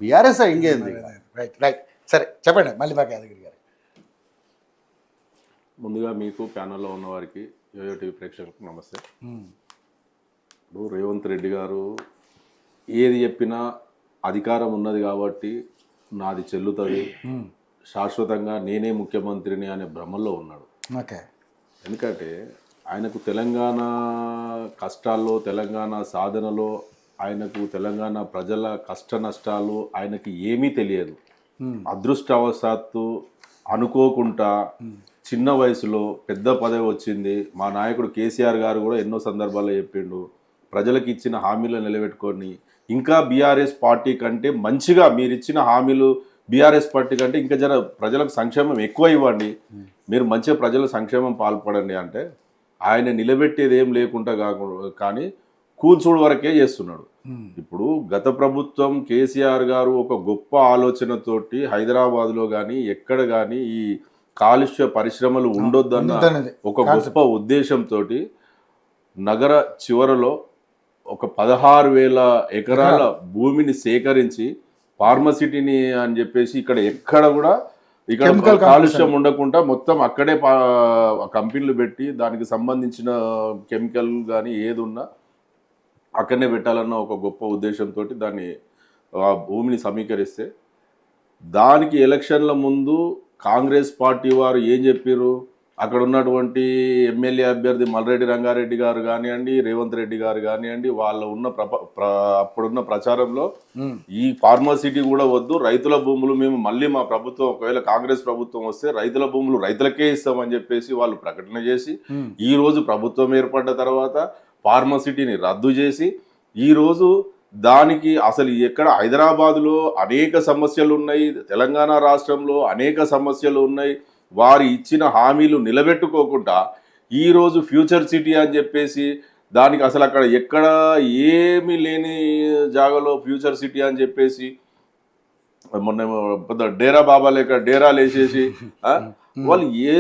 BRS ఇంకేంది. Right right సరే చెప్పండి మల్లిపాక యాదగిరి గారు. ముందుగా మీకు ప్యానల్లో ఉన్న వారికి యోయో టీవీ ప్రేక్షకులకు నమస్తే. ఇప్పుడు రేవంత్ రెడ్డి గారు ఏది చెప్పినా అధికారం ఉన్నది కాబట్టి నాది చెల్లుతుంది, శాశ్వతంగా నేనే ముఖ్యమంత్రిని అనే భ్రమల్లో ఉన్నాడు. ఓకే. ఎందుకంటే ఆయనకు తెలంగాణ కష్టాల్లో, తెలంగాణ సాధనలో, ఆయనకు తెలంగాణ ప్రజల కష్ట నష్టాలు ఆయనకి ఏమీ తెలియదు. అదృష్టవశాత్తు అనుకోకుండా చిన్న వయసులో పెద్ద పదవి వచ్చింది. మా నాయకుడు కేసీఆర్ గారు కూడా ఎన్నో సందర్భాల్లో చెప్పిండు, ప్రజలకు ఇచ్చిన హామీలు నిలబెట్టుకొని ఇంకా బీఆర్ఎస్ పార్టీ కంటే మంచిగా మీరు ఇచ్చిన హామీలు బీఆర్ఎస్ పార్టీ కంటే ఇంకా జర ప్రజలకు సంక్షేమం ఎక్కువ ఇవ్వండి, మీరు మంచిగా ప్రజల సంక్షేమం పాల్పడండి అంటే ఆయన నిలబెట్టేది ఏం లేకుండా కాకుండా కానీ కూల్చుడు వరకే చేస్తున్నాడు. ఇప్పుడు గత ప్రభుత్వం కేసీఆర్ గారు ఒక గొప్ప ఆలోచనతోటి హైదరాబాద్లో కానీ ఎక్కడ కానీ ఈ కాలుష్య పరిశ్రమలు ఉండొద్దన్న ఒక గొప్ప ఉద్దేశంతో నగర చివరలో ఒక 16,000 ఎకరాల భూమిని సేకరించి ఫార్మసిటీని అని చెప్పేసి ఇక్కడ ఎక్కడ కూడా ఇక్కడ కాలుష్యం ఉండకుండా మొత్తం అక్కడే కంపెనీలు పెట్టి దానికి సంబంధించిన కెమికల్ కానీ ఏది ఉన్నా అక్కడనే పెట్టాలన్న ఒక గొప్ప ఉద్దేశంతో దాన్ని ఆ భూమిని సమీకరిస్తే దానికి ఎలక్షన్ల ముందు కాంగ్రెస్ పార్టీ వారు ఏం చెప్పారు, అక్కడ ఉన్నటువంటి ఎమ్మెల్యే అభ్యర్థి మల్రెడ్డి రంగారెడ్డి గారు కానివ్వండి, రేవంత్ రెడ్డి గారు కానివ్వండి, వాళ్ళ ఉన్న అప్పుడున్న ప్రచారంలో ఈ ఫార్మసిటీ కూడా వద్దు, రైతుల భూములు మేము మళ్ళీ మా ప్రభుత్వం ఒకవేళ కాంగ్రెస్ ప్రభుత్వం వస్తే రైతుల భూములు రైతులకే ఇస్తామని చెప్పేసి వాళ్ళు ప్రకటన చేసి ఈ రోజు ప్రభుత్వం ఏర్పడ్డ తర్వాత ఫార్మసిటీని రద్దు చేసి ఈరోజు దానికి అసలు ఎక్కడ హైదరాబాదులో అనేక సమస్యలు ఉన్నాయి, తెలంగాణ రాష్ట్రంలో అనేక సమస్యలు ఉన్నాయి, వారు ఇచ్చిన హామీలు నిలబెట్టుకోకుండా ఈరోజు ఫ్యూచర్ సిటీ అని చెప్పేసి దానికి అసలు అక్కడ ఎక్కడ ఏమీ లేని జాగాలో ఫ్యూచర్ సిటీ అని చెప్పేసి మొన్న డేరా బాబా లేక డేరాలు వేసేసి వాళ్ళు ఏ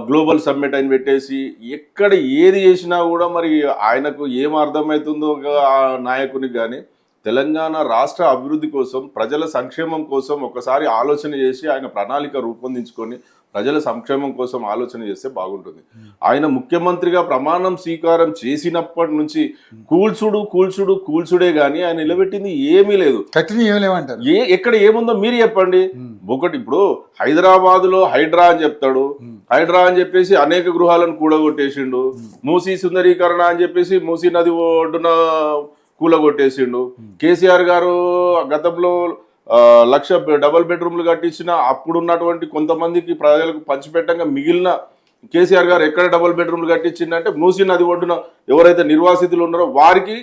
గ్లోబల్ సమ్మిట్ అని పెట్టేసి ఎక్కడ ఏది చేసినా కూడా మరి ఆయనకు ఏం అర్థమవుతుందో ఆ నాయకునికి కానీ తెలంగాణ రాష్ట్ర అభివృద్ధి కోసం ప్రజల సంక్షేమం కోసం ఒకసారి ఆలోచన చేసి ఆయన ప్రణాళిక రూపొందించుకొని ప్రజల సంక్షేమం కోసం ఆలోచన చేస్తే బాగుంటుంది. ఆయన ముఖ్యమంత్రిగా ప్రమాణం స్వీకారం చేసినప్పటి నుంచి కూల్చుడే కానీ ఆయన నిలబెట్టింది ఏమీ లేదు. ఎక్కడ ఏముందో మీరు చెప్పండి. ఒకటి ఇప్పుడు హైదరాబాద్లో హైడ్రా అని చెప్తాడు, హైడ్రా అని చెప్పేసి అనేక గృహాలను కూడగొట్టేసిండు, మూసీ సుందరీకరణ అని చెప్పేసి మూసీ నది ఒడ్డున కూలగొట్టేసిండు. కేసీఆర్ గారు గతంలో 1,00,000 డబల్ బెడ్రూమ్లు కట్టించిన అప్పుడున్నటువంటి కొంతమందికి ప్రజలకు పంచిపెట్టంగా మిగిలిన కేసీఆర్ గారు ఎక్కడ డబల్ బెడ్రూమ్లు కట్టించిందంటే మూసీ నది ఒడ్డున ఎవరైతే నిర్వాసితులు ఉన్నారో వారికి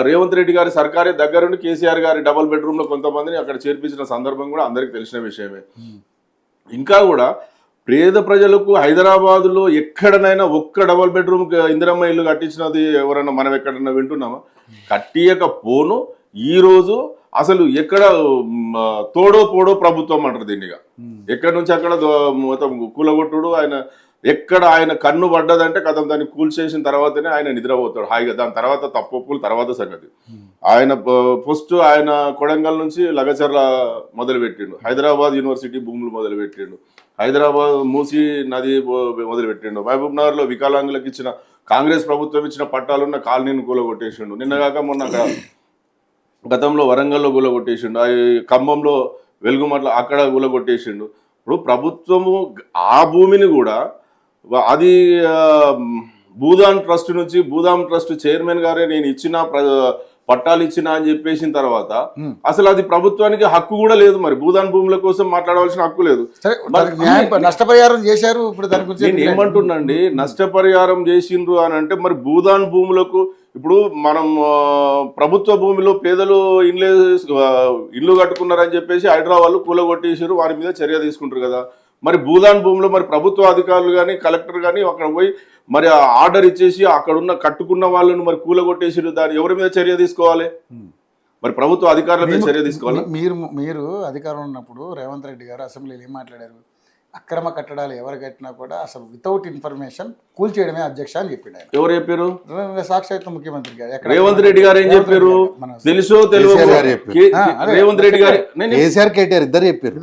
రేవంత్ రెడ్డి గారి సర్కారే దగ్గరుండి కేసీఆర్ గారి డబల్ బెడ్రూమ్లో కొంతమందిని అక్కడ చేర్పించిన సందర్భం కూడా అందరికీ తెలిసిన విషయమే. ఇంకా కూడా పేద ప్రజలకు హైదరాబాదులో ఎక్కడనైనా ఒక్క డబల్ బెడ్రూమ్ ఇందిరమ్మ ఇల్లు కట్టించినది ఎవరైనా మనం ఎక్కడన్నా వింటున్నామా? కట్టియకపోను ఈరోజు అసలు ఎక్కడ తోడో పోడో ప్రభుత్వం అంటారు దీన్నిగా. ఎక్కడి నుంచి అక్కడ మొత్తం కూలగొట్టుడు, ఆయన ఎక్కడ ఆయన కన్ను పడ్డదంటే కథం దాన్ని కూల్చేసిన తర్వాతనే ఆయన నిద్రపోతాడు హాయిగా. దాని తర్వాత తప్పుల తర్వాత సంగతి. ఆయన ఫస్ట్ ఆయన కొడంగల్ నుంచి లగచర్ల మొదలుపెట్టిండు, హైదరాబాద్ యూనివర్సిటీ భూములు మొదలుపెట్టిండు, హైదరాబాద్ మూసీ నది మొదలుపెట్టిండు, మహబూబ్ నగర్లో వికలాంగులకు ఇచ్చిన కాంగ్రెస్ ప్రభుత్వం ఇచ్చిన పట్టాలున్న కాలనీని కూలగొట్టేసిండు, నిన్నగాక మొన్న గతంలో వరంగల్లో కూలగొట్టేసిండు, ఖమ్మంలో వెలుగుమట్ల అక్కడ కూలగొట్టేసిండు. ఇప్పుడు ప్రభుత్వము ఆ భూమిని కూడా అది భూదాన్ ట్రస్ట్ నుంచి భూదాన్ ట్రస్ట్ చైర్మన్ గారే నేను ఇచ్చిన పట్టాలు ఇచ్చిన అని చెప్పేసిన తర్వాత అసలు అది ప్రభుత్వానికి హక్కు కూడా లేదు. మరి భూదాన్ భూముల కోసం మాట్లాడవలసిన హక్కు లేదు. నష్టపరిహారం చేశారు. ఇప్పుడు దాని గురించి నేను ఏమంటున్నాండి, నష్టపరిహారం చేసిండ్రు అని అంటే మరి భూదాన్ భూములకు ఇప్పుడు మనం ప్రభుత్వ భూమిలో పేదలు ఇల్లు కట్టుకున్నారని చెప్పేసి హైదరాబాద్ కూలగొట్టేసారు, వారి మీద చర్య తీసుకుంటారు కదా. మరి భూదాన్ భూమిలో మరి ప్రభుత్వ అధికారులు కానీ కలెక్టర్ కానీ అక్కడ పోయి మరి ఆర్డర్ ఇచ్చేసి అక్కడ ఉన్న కట్టుకున్న వాళ్ళను మరి కూలగొట్టేసారు, దాన్ని ఎవరి మీద చర్య తీసుకోవాలి? మరి ప్రభుత్వ అధికారుల మీద చర్య తీసుకోవాలి. మీరు అధికారంలో ఉన్నప్పుడు రేవంత్ రెడ్డి గారు అసెంబ్లీలో ఏం మాట్లాడారు? అక్రమ కట్టడాలు ఎవరు కట్టినా కూడా అసలు వితౌట్ ఇన్ఫర్మేషన్ కూల్ చేయడమే అధ్యక్ష అని చెప్పిండు ఆయన. ఎవరు చెప్పారు? సాక్షాత్ ముఖ్యమంత్రి గారు. ఎక్కడ రేవంత్ రెడ్డి గారు ఏం చెప్పారు? తెలుసో తెలియదు రేవంత్ రెడ్డి గారు కేసీఆర్ కేటీఆర్ ఇద్దరు చెప్పారు.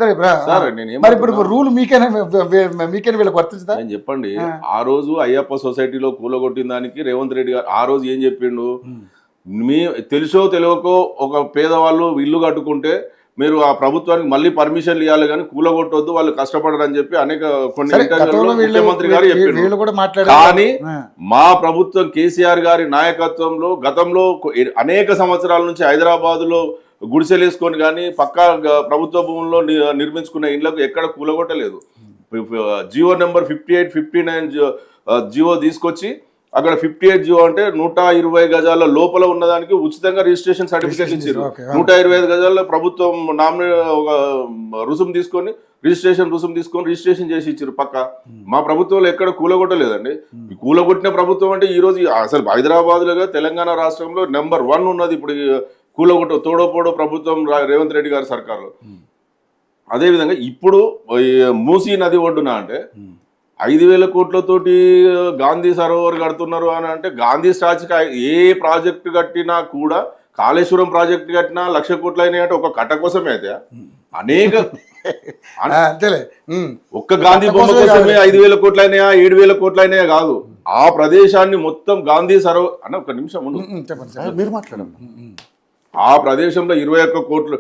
మరి ఇప్పుడు రూల్ మీకైనా వీళ్ళకి వర్తించదా? నేను చెప్పండి. ఆ రోజు అయ్యప్ప సొసైటీలో కూలగొట్టిన దానికి రేవంత్ రెడ్డి గారు ఆ రోజు ఏం చెప్పిండు? మీ తెలుసో తెలియకో ఒక పేదవాళ్ళు ఇల్లు కట్టుకుంటే మీరు ఆ ప్రభుత్వానికి మళ్ళీ పర్మిషన్లు ఇవ్వాలి కానీ కూలగొట్టొద్దు, వాళ్ళు కష్టపడరు అని చెప్పి అనేక కొన్ని ఇంటర్వ్యూల్లో ముఖ్యమంత్రి గారు చెప్పారు. కానీ మా ప్రభుత్వం కేసీఆర్ గారి నాయకత్వంలో గతంలో అనేక సంవత్సరాల నుంచి హైదరాబాద్ లో గుడిసెలేసుకొని కానీ పక్కా ప్రభుత్వ భూముల్లో నిర్మించుకున్న ఇళ్లకు ఎక్కడ కూలగొట్టలేదు. జియో నెంబర్ 58, 59 జియో తీసుకొచ్చి అక్కడ 58 జియో అంటే 120 గజాల లోపల ఉన్నదానికి ఉచితంగా రిజిస్ట్రేషన్ సర్టిఫికేట్ ఇచ్చారు. 125 గజాల్లో ప్రభుత్వం రుసుము తీసుకొని రిజిస్ట్రేషన్ చేసి ఇచ్చారు పక్క. మా ప్రభుత్వంలో ఎక్కడ కూలగొట్టలేదండి. కూలగొట్టిన ప్రభుత్వం అంటే ఈ రోజు అసలు హైదరాబాద్ లో తెలంగాణ రాష్ట్రంలో నెంబర్ 1 ఉన్నది ఇప్పుడు తోడోపోడో ప్రభుత్వం రేవంత్ రెడ్డి గారి సర్కార్లో. అదేవిధంగా ఇప్పుడు మూసీ నది ఒడ్డున అంటే 5,000 కోట్లతోటి గాంధీ సరోవర్ కడుతున్నారు అని అంటే గాంధీ స్టాచ్యూకి ఏ ప్రాజెక్టు కట్టినా కూడా కాళేశ్వరం ప్రాజెక్టు కట్టినా 1,00,000 కోట్లు అయినాయి అంటే ఒక కట్ట కోసమే అయితే అనేక ఒక్క గాంధీ బొమ్మ కోసమే 5,000 కోట్లు అయినాయా 7,000 కోట్లు అయినాయా కాదు. ఆ ప్రదేశాన్ని మొత్తం గాంధీ సరోవర్ అన్న ఒక నిమిషం మీరు మాట్లాడండి. ఆ ప్రదేశంలో 21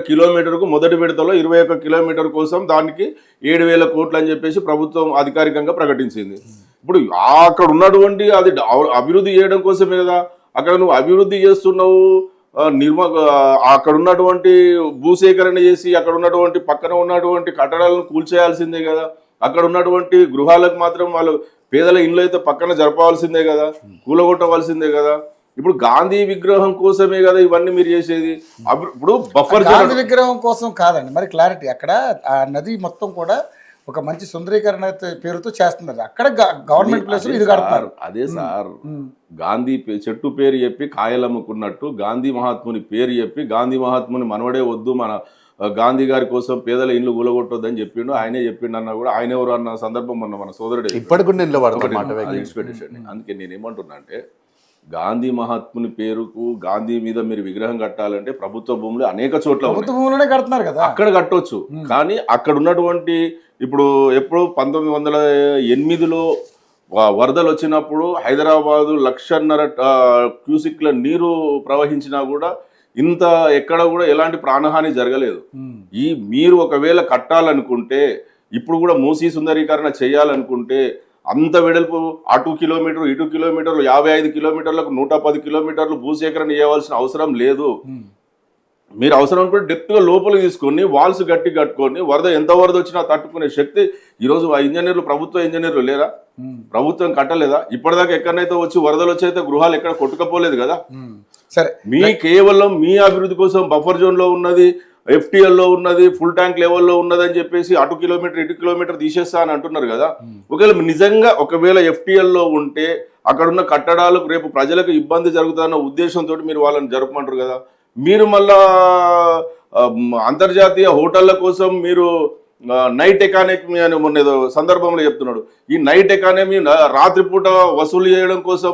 కిలోమీటర్కు మొదటి విడతలో 21 కిలోమీటర్ కోసం దానికి 7,000 కోట్లు అని చెప్పేసి ప్రభుత్వం అధికారికంగా ప్రకటించింది. ఇప్పుడు అక్కడ ఉన్నటువంటి అది అభివృద్ధి చేయడం కోసమే కదా. అక్కడ నువ్వు అభివృద్ధి చేస్తున్నావు, అక్కడ ఉన్నటువంటి భూసేకరణ చేసి అక్కడ ఉన్నటువంటి పక్కన ఉన్నటువంటి కట్టడాలను కూల్చేయాల్సిందే కదా. అక్కడ ఉన్నటువంటి గృహాలకు మాత్రం వాళ్ళు పేదల ఇండ్లు అయితే పక్కన జరపవలసిందే కదా, కూలగొట్టవలసిందే కదా. ఇప్పుడు గాంధీ విగ్రహం కోసమే కదా ఇవన్నీ మీరు చేసేది. ఇప్పుడు బఫర్ గాంధీ విగ్రహం కోసం కాదండి, మరి క్లారిటీ అక్కడ ఆ నది మొత్తం కూడా ఒక మంచి సుందరీకరణ పేరుతో చేస్తున్నారు. అక్కడ గవర్నమెంట్ ప్లేస్ ఇది కడుతున్నారు. అదే సార్, గాంధీ చెట్టు పేరు చెప్పి కాయలమ్ముకున్నట్టు గాంధీ మహాత్ముని పేరు చెప్పి గాంధీ మహాత్ముని మనవడే వద్దు, మన గాంధీ గారి కోసం పేదల ఇండ్లు కూలగొట్టొద్దని చెప్పిండు. ఆయనే చెప్పిండు అన్నా కూడా ఆయన ఎవరు అన్న సందర్భం మన సోదరుడు ఇప్పటికి అందుకే నేను ఏమంటున్నా అంటే గాంధీ మహాత్ముని పేరుకు గాంధీ మీద మీరు విగ్రహం కట్టాలంటే ప్రభుత్వ భూములు అనేక చోట్ల కడుతున్నారు కదా, అక్కడ కట్టొచ్చు. కానీ అక్కడ ఉన్నటువంటి ఇప్పుడు ఎప్పుడు 1908లో వరదలు వచ్చినప్పుడు హైదరాబాదు 1,50,000 క్యూసిక్ల నీరు ప్రవహించినా కూడా ఇంత ఎక్కడ కూడా ఎలాంటి ప్రాణహాని జరగలేదు. మీరు ఒకవేళ కట్టాలనుకుంటే ఇప్పుడు కూడా మూసీ సుందరీకరణ చేయాలనుకుంటే అంత వెడల్పు అటు కిలోమీటర్ ఇటు కిలోమీటర్లు 55 కిలోమీటర్లకు 110 కిలోమీటర్లు భూసేకరణ చేయవలసిన అవసరం లేదు. మీరు అవసరం అనుకుంటే డెప్త్గా లోపలికి తీసుకొని వాల్స్ గట్టి కట్టుకొని ఎంత వరద వచ్చినా తట్టుకునే శక్తి ఈరోజు ఆ ఇంజనీర్లు ప్రభుత్వ ఇంజనీర్లు లేరా? ప్రభుత్వం కట్టలేదా? ఇప్పటిదాకా ఎక్కడైతే వచ్చి వరదలు వచ్చైతే గృహాలు ఎక్కడ కొట్టుకపోలేదు కదా. సరే, కేవలం మీ అభివృద్ధి కోసం బఫర్ జోన్ లో ఉన్నది, FTL లో ఉన్నది, ఫుల్ ట్యాంక్ లెవెల్లో ఉన్నది అని చెప్పేసి అటు కిలోమీటర్ ఇటు కిలోమీటర్ తీసేస్తా అని అంటున్నారు కదా. ఒకవేళ FTL లో ఉంటే అక్కడ ఉన్న కట్టడాలకు రేపు ప్రజలకు ఇబ్బంది జరుగుతుందన్న ఉద్దేశంతో మీరు వాళ్ళని జరపమంటారు కదా. మీరు మళ్ళా అంతర్జాతీయ హోటళ్ల కోసం మీరు నైట్ ఎకానమీ అని మొన్న ఏదో సందర్భంలో చెప్తున్నాడు. ఈ నైట్ ఎకానమీ రాత్రిపూట వసూలు చేయడం కోసం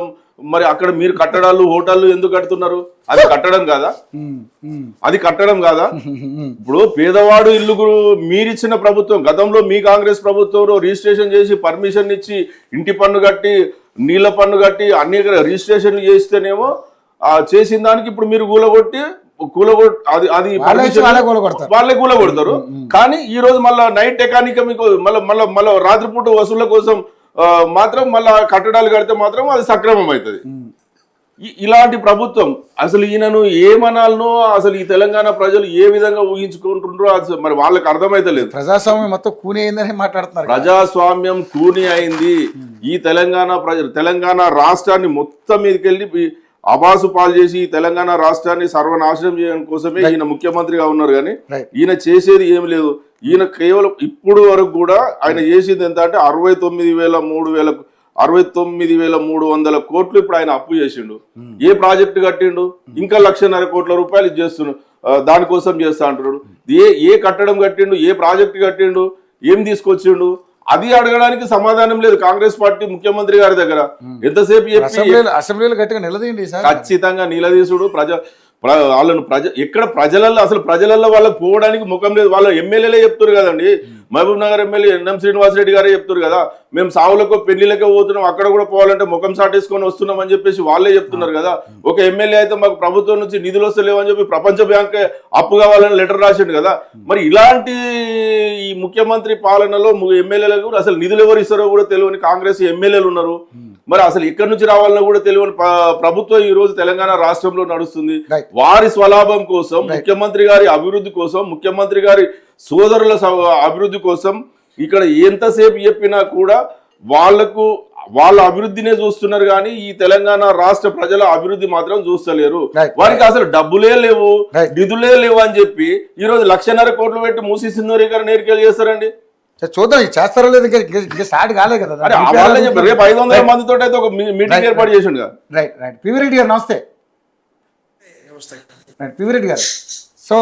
మరి అక్కడ మీరు కట్టడాలు హోటళ్ళు ఎందుకు కడుతున్నారు? అది కట్టడం కాదా? అది కట్టడం కాదా? ఇప్పుడు పేదవాడు ఇల్లు మీరిచ్చిన ప్రభుత్వం గతంలో మీ కాంగ్రెస్ ప్రభుత్వంలో రిజిస్ట్రేషన్ చేసి పర్మిషన్ ఇచ్చి ఇంటి పన్ను కట్టి నీళ్ల పన్ను కట్టి అన్ని రిజిస్ట్రేషన్లు చేస్తేనేమో చేసిన దానికి ఇప్పుడు మీరు వాళ్ళే కూలగొడతారు. కానీ ఈ రోజు మళ్ళీ నైట్ ఎకానమీ మళ్ళీ రాత్రిపూట వసూళ్ల కోసం మాత్రం మళ్ళా కట్టడాలు కడితే మాత్రం అది సక్రమం అవుతుంది. ఇలాంటి ప్రభుత్వం అసలు ఈయనను ఏమనాలనో అసలు ఈ తెలంగాణ ప్రజలు ఏ విధంగా ఊహించుకుంటుండ్రో అది మరి వాళ్ళకి అర్థమైతలేదు. ప్రజాస్వామ్యం మొత్తం కూని అయిందని మాట్లాడుతున్నారు. ప్రజాస్వామ్యం కూని అయింది. ఈ తెలంగాణ రాష్ట్రాన్ని మొత్తం మీదకి వెళ్ళి అబాసు పాలు చేసి ఈ తెలంగాణ రాష్ట్రాన్ని సర్వనాశనం చేయడం కోసమే ఈయన ముఖ్యమంత్రిగా ఉన్నారు. కానీ ఈయన చేసేది ఏమి లేదు. ఈయన కేవలం ఇప్పుడు వరకు కూడా ఆయన చేసింది ఎంత అంటే 69,300 కోట్లు ఇప్పుడు ఆయన అప్పు చేసిండు. ఏ ప్రాజెక్టు కట్టిండు? ఇంకా 1,50,000 కోట్ల రూపాయలు చేస్తున్నాడు, దానికోసం చేస్తా అంటున్నాడు. ఏ కట్టడం కట్టిండు? ఏ ప్రాజెక్టు కట్టిండు? ఏం తీసుకొచ్చిండు అది అడగడానికి సమాధానం లేదు కాంగ్రెస్ పార్టీ ముఖ్యమంత్రి గారి దగ్గర. ఎంతసేపు చెప్పి అసెంబ్లీలో గట్టిగా నిలదీయండి సార్. ఖచ్చితంగా నిలదీసుడు వాళ్ళను ఎక్కడ ప్రజలలో అసలు ప్రజలలో వాళ్ళకి పోవడానికి ముఖం లేదు. వాళ్ళ ఎమ్మెల్యేలే చెప్తారు కదండి, మహబూబ్ నగర్ ఎమ్మెల్యే ఎన్ఎం శ్రీనివాసరెడ్డి గారే చెప్తారు కదా, మేము సావులకు పెళ్లిళ్ళకే పోతున్నాం, అక్కడ కూడా పోవాలంటే ముఖం సాటేసుకొని వస్తున్నాం అని చెప్పేసి వాళ్ళే చెప్తున్నారు కదా. ఒక ఎమ్మెల్యే అయితే మాకు ప్రభుత్వం నుంచి నిధులు వస్తలేవని చెప్పి ప్రపంచ బ్యాంక్ అప్పు కావాలని లెటర్ రాసిండు కదా. మరి ఇలాంటి ఈ ముఖ్యమంత్రి పాలనలో ఎమ్మెల్యేలకు కూడా అసలు నిధులు ఎవరు ఇస్తారో కూడా తెలియని కాంగ్రెస్ ఎమ్మెల్యేలు ఉన్నారు. మరి అసలు ఎక్కడి నుంచి రావాలన్నా కూడా తెలియని ప్రభుత్వం ఈ రోజు తెలంగాణ రాష్ట్రంలో నడుస్తుంది. వారి స్వలాభం కోసం, ముఖ్యమంత్రి గారి అభివృద్ధి కోసం, ముఖ్యమంత్రి గారి సోదరుల అభివృద్ధి కోసం ఇక్కడ ఎంతసేపు చెప్పినా కూడా వాళ్ళ అభివృద్ధినే చూస్తున్నారు కానీ ఈ తెలంగాణ రాష్ట్ర ప్రజల అభివృద్ధి మాత్రం చూస్తలేరు. వారికి అసలు డబ్బులే లేవు, నిధులే లేవు అని చెప్పి ఈ రోజు 1.5 కోట్లు పెట్టి మూసీ సింధూరీకరణ ఎరికలు చేస్తారండి. చూద్దాం చేస్తారో లేదు, ఇంకా స్టార్ట్ కాలే కదా. రేపు 500 మందితో అయితే ఒక మీటింగ్ ఏర్పాటు చేసిండు కదా. రైట్ రైట్ పివి రెడ్డి గారు నమస్తే. పివి రెడ్డి గారు, సో